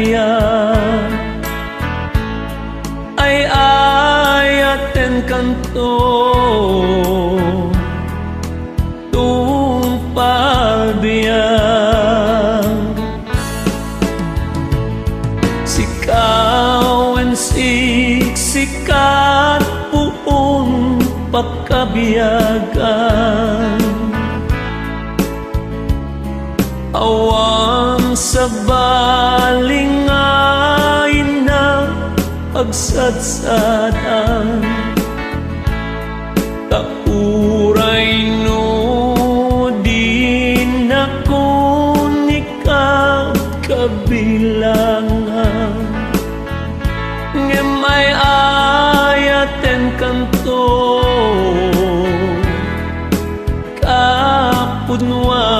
daya ay ayaten kanto tumpag biyang sikawen siksikat puong pagkabiyagan awan sa balingay na pagsadsadan kauray no din ako ikaw kabilangan ngem ay ayaten kanto kapunwan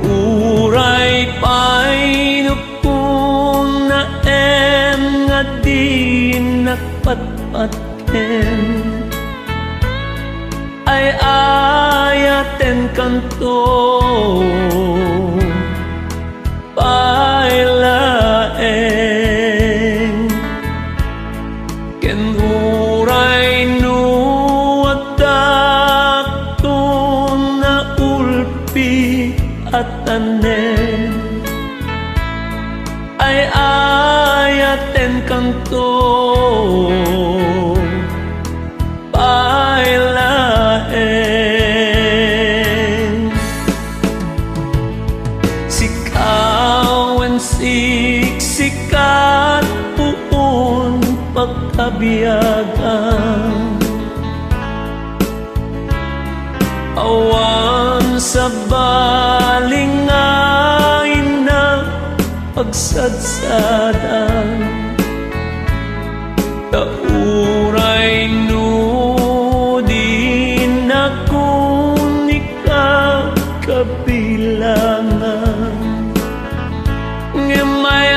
uray painupon na nga di nakpatpatken ay ayaten kanto pailaeng ken uray no adakto na ulpi at tanen ay ayaten kanto pailaeng sikawen siksikat puon pagkabiyagan awan sa balingay na pagsadsadan kauray no din ako ikaw kabilangan ngem ay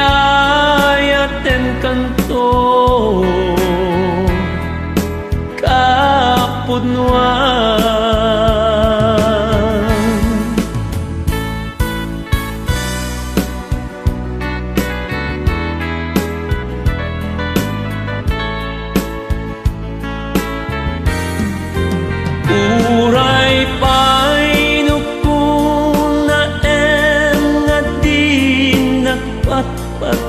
ayaten kanto kapunwan uray painupon na nga di nakpatpat